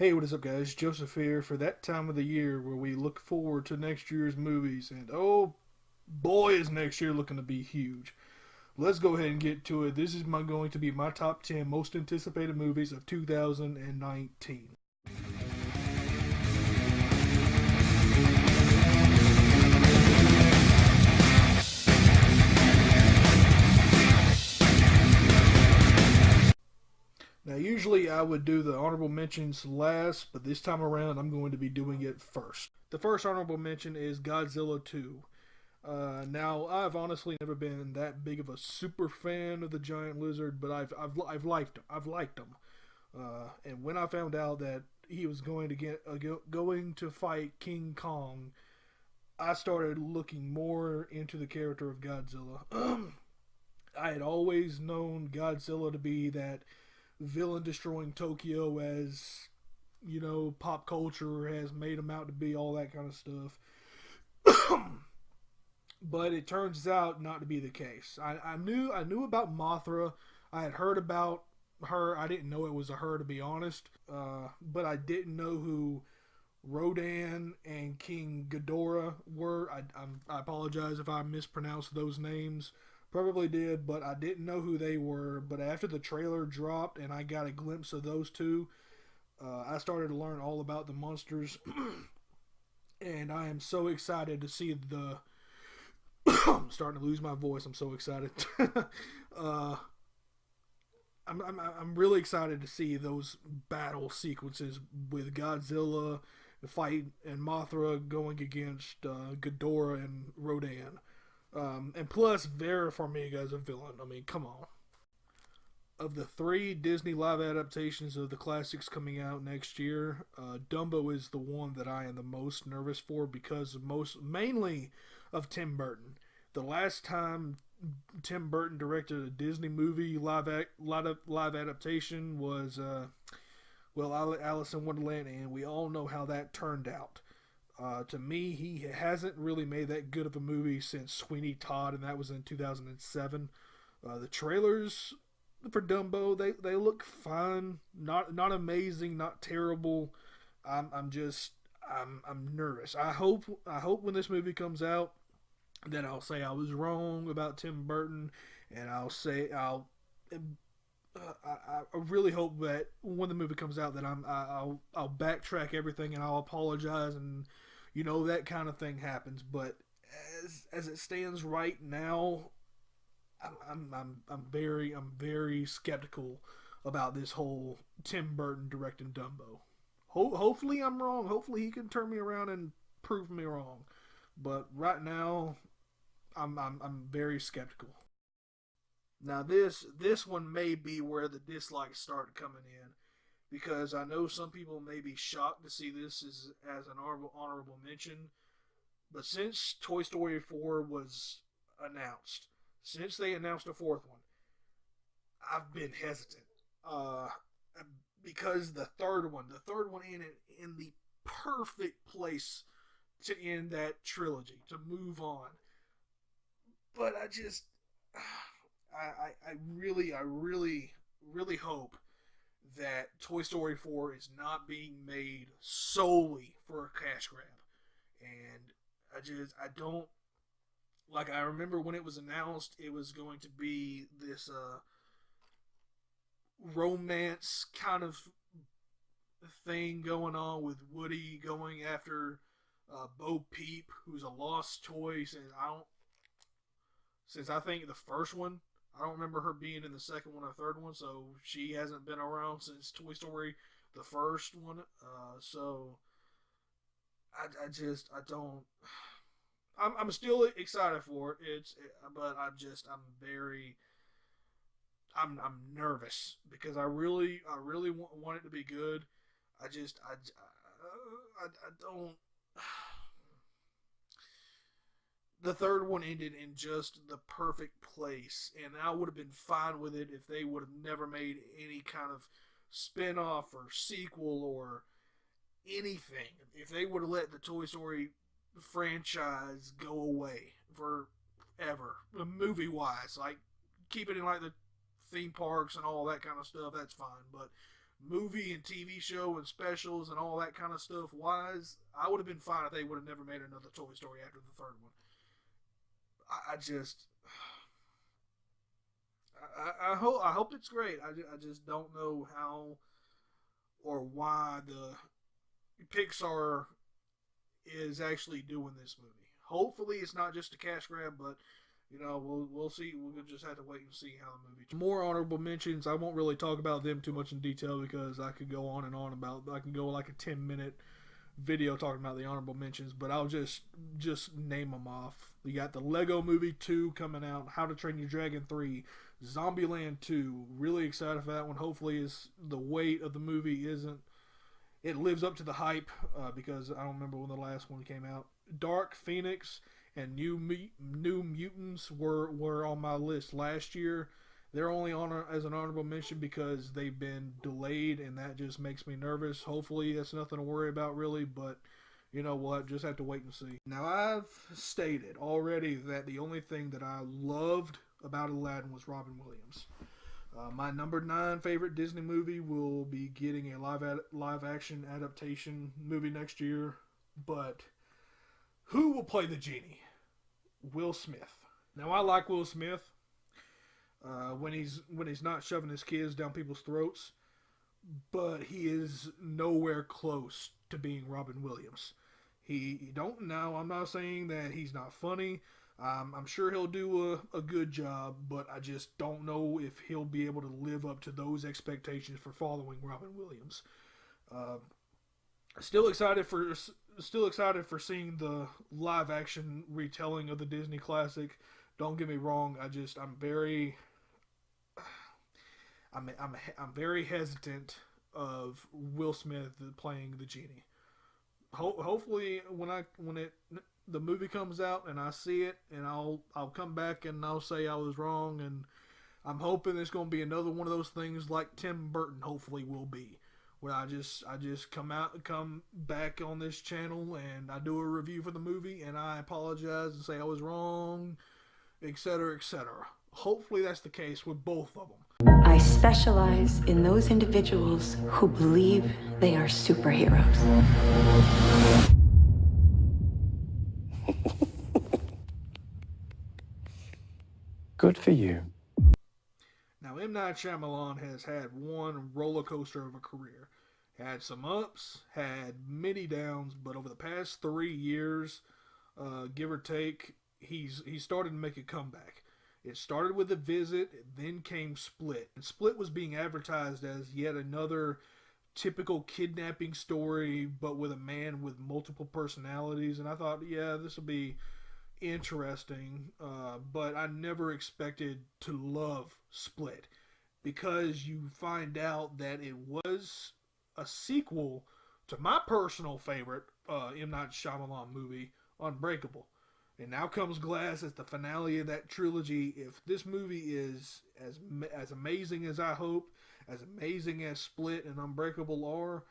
Hey, what is up, guys? Joseph here for that time of the year where we look forward to next year's movies, and oh boy, is next year looking to be huge. Let's go ahead and get to it. This is going to be my top 10 most anticipated movies of 2019. Now, usually I would do the honorable mentions last, but this time around I'm going to be doing it first. The first honorable mention is Godzilla 2. Now, I've honestly never been that big of a super fan of the giant lizard, but I've liked him. I've liked him. And when I found out that he was going to fight King Kong, I started looking more into the character of Godzilla. I had always known Godzilla to be that villain destroying Tokyo, as pop culture has made him out to be, all that kind of stuff. But it turns out not to be the case. I knew about Mothra. I had heard about her. I didn't know it was a her, to be honest. But I didn't know who Rodan and King Ghidorah were. I apologize if I mispronounced those names. Probably did, but I didn't know who they were. But after the trailer dropped and I got a glimpse of those two, I started to learn all about the monsters. And I am so excited to see the. I'm starting to lose my voice. I'm so excited. uh, I'm really excited to see those battle sequences with Godzilla fight and Mothra going against Ghidorah and Rodan. And plus, Vera Farmiga is a villain. I mean, come on. Of the three Disney live adaptations of the classics coming out next year, Dumbo is the one that I am the most nervous for because mainly of Tim Burton. The last time Tim Burton directed a Disney movie live adaptation was Alice in Wonderland, and we all know how that turned out. To me, he hasn't really made that good of a movie since Sweeney Todd, and that was in 2007. The trailers for Dumbo, they look fine, not amazing, not terrible. I'm nervous. I hope when this movie comes out that I'll say I was wrong about Tim Burton, and I really hope that when the movie comes out that I'll backtrack everything and I'll apologize, and that kind of thing happens. But as it stands right now, I'm very skeptical about this whole Tim Burton directing Dumbo. Hopefully I'm wrong. Hopefully he can turn me around and prove me wrong. But right now, I'm very skeptical. Now this one may be where the dislikes start coming in, because I know some people may be shocked to see this as an honorable mention, but since Toy Story 4 was announced, since they announced a fourth one, I've been hesitant. Uh, because the third one in the perfect place to end that trilogy, to move on. But I really hope that Toy Story 4 is not being made solely for a cash grab. And I don't, like, I remember when it was announced, it was going to be this romance kind of thing going on with Woody going after Bo Peep, who's a lost toy. Since I think the first one, I don't remember her being in the second one or third one, so she hasn't been around since Toy Story, the first one. So I don't. I'm still excited for it. But I'm nervous because I really want it to be good. I don't. The third one ended in just the perfect place, and I would have been fine with it if they would have never made any kind of spin-off or sequel or anything. If they would have let the Toy Story franchise go away forever, movie wise, like keep it in like the theme parks and all that kind of stuff, that's fine. But movie and TV show and specials and all that kind of stuff wise, I would have been fine if they would have never made another Toy Story after the third one. I hope it's great. I just don't know how or why the Pixar is actually doing this movie. Hopefully it's not just a cash grab, but we'll see. We'll just have to wait and see how the movie. More honorable mentions. I won't really talk about them too much in detail because I could go on and on about. I can go like a 10-minute video talking about the honorable mentions, but I'll just name them off. You got the Lego Movie 2 coming out, How to Train Your Dragon 3, Zombieland 2. Really excited for that one. Hopefully, the weight of the movie it lives up to the hype because I don't remember when the last one came out. Dark Phoenix and New Mutants were on my list last year. They're only on as an honorable mention because they've been delayed, and that just makes me nervous. Hopefully, that's nothing to worry about, really, but you know what? Just have to wait and see. Now, I've stated already that the only thing that I loved about Aladdin was Robin Williams. My number 9 favorite Disney movie will be getting a live-action adaptation movie next year, but who will play the genie? Will Smith. Now, I like Will Smith. When he's not shoving his kids down people's throats, but he is nowhere close to being Robin Williams. I'm not saying that he's not funny. I'm sure he'll do a good job, but I just don't know if he'll be able to live up to those expectations for following Robin Williams. Still excited for seeing the live action retelling of the Disney classic. Don't get me wrong. I'm very hesitant of Will Smith playing the genie. Hopefully, when the movie comes out and I see it, and I'll come back and I'll say I was wrong, and I'm hoping it's going to be another one of those things like Tim Burton hopefully will be, where I just come back on this channel and I do a review for the movie and I apologize and say I was wrong, etc., etc. Hopefully that's the case with both of them. I specialize in those individuals who believe they are superheroes. Good for you. Now, M. Night Shyamalan has had one roller coaster of a career. Had some ups, had many downs, but over the past 3 years, give or take, he started to make a comeback. It started with The Visit, then came Split. And Split was being advertised as yet another typical kidnapping story, but with a man with multiple personalities. And I thought, yeah, this will be interesting. But I never expected to love Split, because you find out that it was a sequel to my personal favorite M. Night Shyamalan movie, Unbreakable. And now comes Glass as the finale of that trilogy. If this movie is as amazing as I hope, as amazing as Split and Unbreakable are,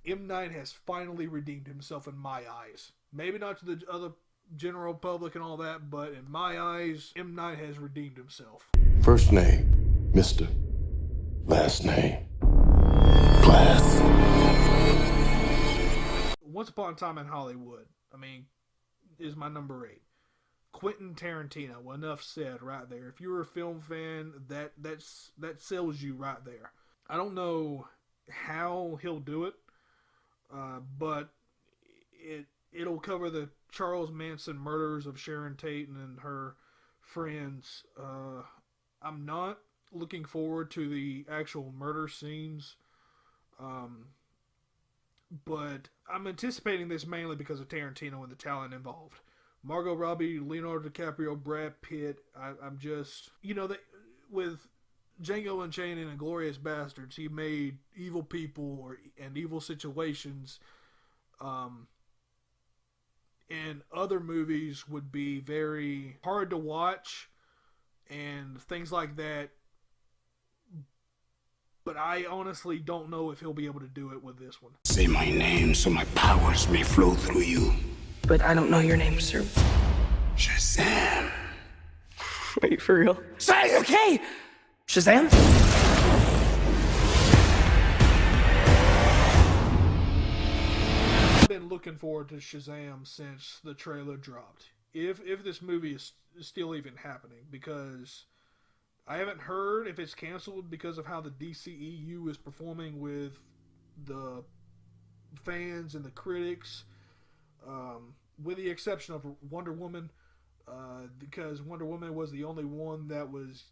M. Night has finally redeemed himself in my eyes. Maybe not to the other general public and all that, but in my eyes, M. Night has redeemed himself. First name, Mr. Last name, Glass. Once Upon a Time in Hollywood, is my number 8. Quentin Tarantino, well, enough said right there. If you're a film fan, that sells you right there. I don't know how he'll do it, but it'll cover the Charles Manson murders of Sharon Tate and her friends. I'm not looking forward to the actual murder scenes, but I'm anticipating this mainly because of Tarantino and the talent involved. Margot Robbie, Leonardo DiCaprio, Brad Pitt. I'm just, with Django Unchained and Inglourious Basterds, he made evil people and evil situations, and other movies would be very hard to watch and things like that. But I honestly don't know if he'll be able to do it with this one. Say my name so my powers may flow through you. But I don't know your name, sir. Shazam. Wait, for real? Say, okay! Shazam? looking forward to Shazam since the trailer dropped. If this movie is still even happening, because I haven't heard if it's canceled because of how the DCEU is performing with the fans and the critics, with the exception of Wonder Woman, because Wonder Woman was the only one that was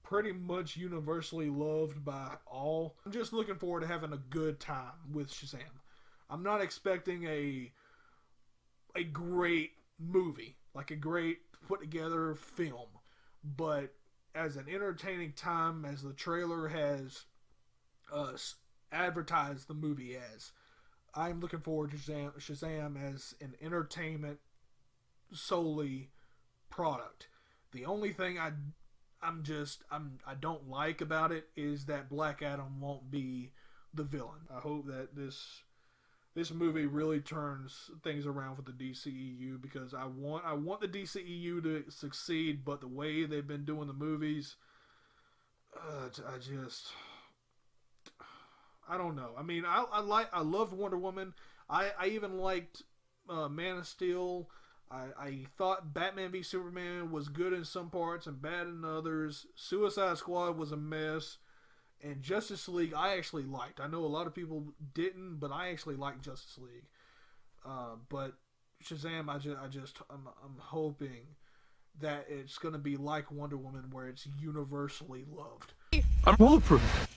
pretty much universally loved by all. I'm just looking forward to having a good time with Shazam. I'm not expecting a great movie, like a great put together film, but as an entertaining time, as the trailer has advertised the movie as, I'm looking forward to Shazam as an entertainment solely product. The only thing I don't like about it is that Black Adam won't be the villain. I hope that this movie really turns things around for the DCEU, because I want the DCEU to succeed, but the way they've been doing the movies, I don't know. I mean, I loved Wonder Woman. I even liked Man of Steel. I thought Batman v Superman was good in some parts and bad in others. Suicide Squad was a mess. And Justice League, I actually liked. I know a lot of people didn't, but I actually liked Justice League. But Shazam, I'm hoping that it's going to be like Wonder Woman, where it's universally loved. I'm bulletproof.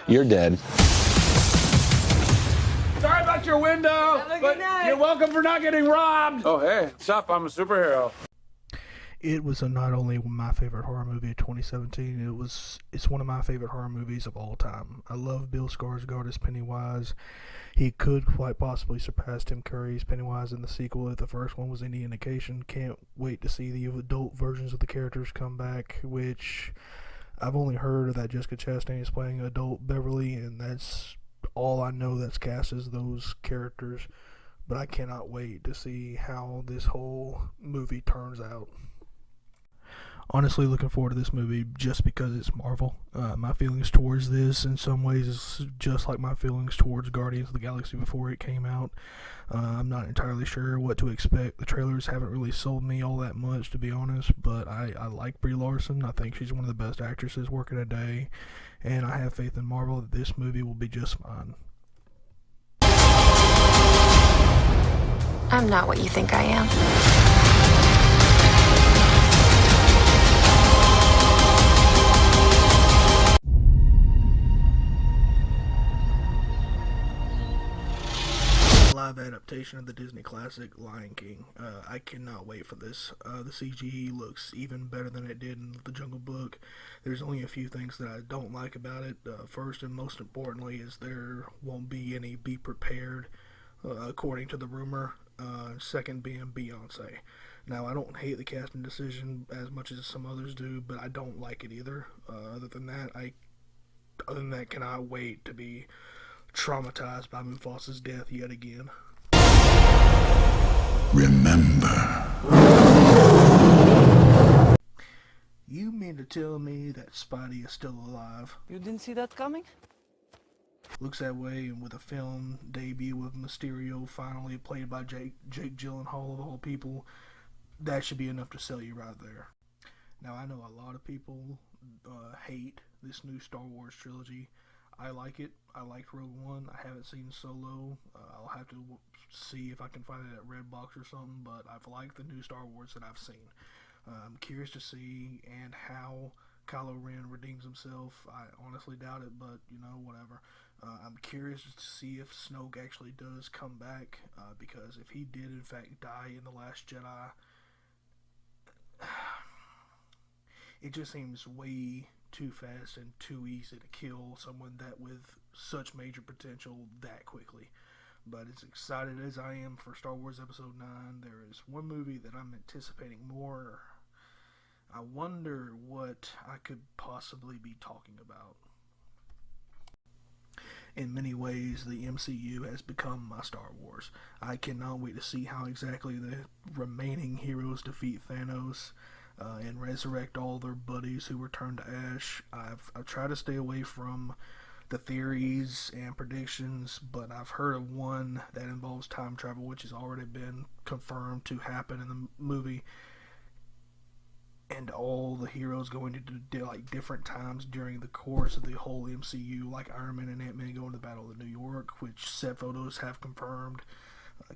You're dead. Sorry about your window, but you're welcome for not getting robbed. Oh, hey, what's up? I'm a superhero. It was not only my favorite horror movie of 2017, it's one of my favorite horror movies of all time. I love Bill Skarsgård as Pennywise. He could quite possibly surpass Tim Curry's Pennywise in the sequel if the first one was any indication. Can't wait to see the adult versions of the characters come back, which I've only heard that Jessica Chastain is playing adult Beverly, and that's all I know that's cast as those characters. But I cannot wait to see how this whole movie turns out. Honestly, looking forward to this movie just because it's Marvel. My feelings towards this in some ways is just like my feelings towards Guardians of the Galaxy before it came out. I'm not entirely sure what to expect. The trailers haven't really sold me all that much, to be honest, but I like Brie Larson. I think she's one of the best actresses working today, and I have faith in Marvel that this movie will be just fine. I'm not what you think I am. Live adaptation of the Disney classic Lion King. I cannot wait for this. The CG looks even better than it did in The Jungle Book. There's only a few things that I don't like about it. First and most importantly is there won't be any Be Prepared, according to the rumor. Second being Beyonce. Now, I don't hate the casting decision as much as some others do, but I don't like it either. Other than that, cannot wait to be traumatized by Mufasa's death yet again. Remember. You mean to tell me that Spidey is still alive? You didn't see that coming? Looks that way, and with a film debut of Mysterio finally played by Jake Gyllenhaal of all people, that should be enough to sell you right there. Now, I know a lot of people hate this new Star Wars trilogy. I like it. I liked Rogue One. I haven't seen Solo. I'll have to see if I can find it at Redbox or something, but I've liked the new Star Wars that I've seen. I'm curious to see and how Kylo Ren redeems himself. I honestly doubt it, but, whatever. I'm curious to see if Snoke actually does come back, because if he did, in fact, die in The Last Jedi, it just seems way too fast and too easy to kill someone that with such major potential that quickly. But as excited as I am for Star Wars Episode 9, there is one movie that I'm anticipating more. I wonder what I could possibly be talking about. In many ways, the MCU has become my Star Wars. I cannot wait to see how exactly the remaining heroes defeat Thanos and resurrect all their buddies who were turned to ash. I've tried to stay away from the theories and predictions, but I've heard of one that involves time travel, which has already been confirmed to happen in the movie. And all the heroes going to like different times during the course of the whole MCU, like Iron Man and Ant-Man going to the Battle of New York, which set photos have confirmed.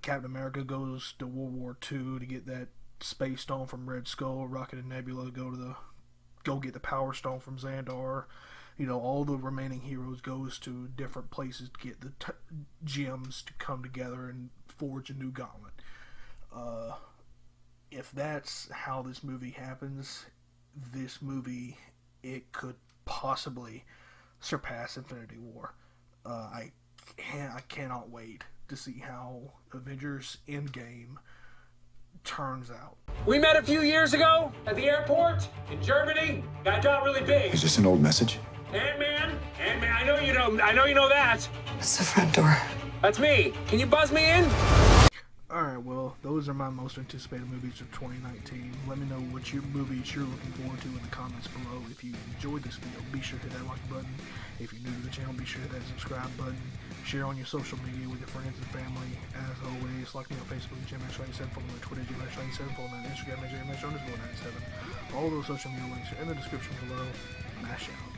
Captain America goes to World War II to get that Space Stone from Red Skull. Rocket and Nebula go get the Power Stone from Xandar. You know, all the remaining heroes goes to different places to get the gems to come together and forge a new gauntlet. If that's how this movie happens, this movie, it could possibly surpass Infinity War. I cannot wait to see how Avengers Endgame turns out. We met a few years ago at the airport in Germany. I got really big. Is this an old message? Ant-Man, I know you know that. It's the front door. That's me. Can you buzz me in? Alright, well, those are my most anticipated movies of 2019. Let me know what movies you're looking forward to in the comments below. If you enjoyed this video, be sure to hit that like button. If you're new to the channel, be sure to hit that subscribe button. Share on your social media with your friends and family. As always, like me on Facebook, JMash97, follow me on Twitter, JMash97, follow me on Instagram, JMash_97. All those social media links are in the description below. Mash out.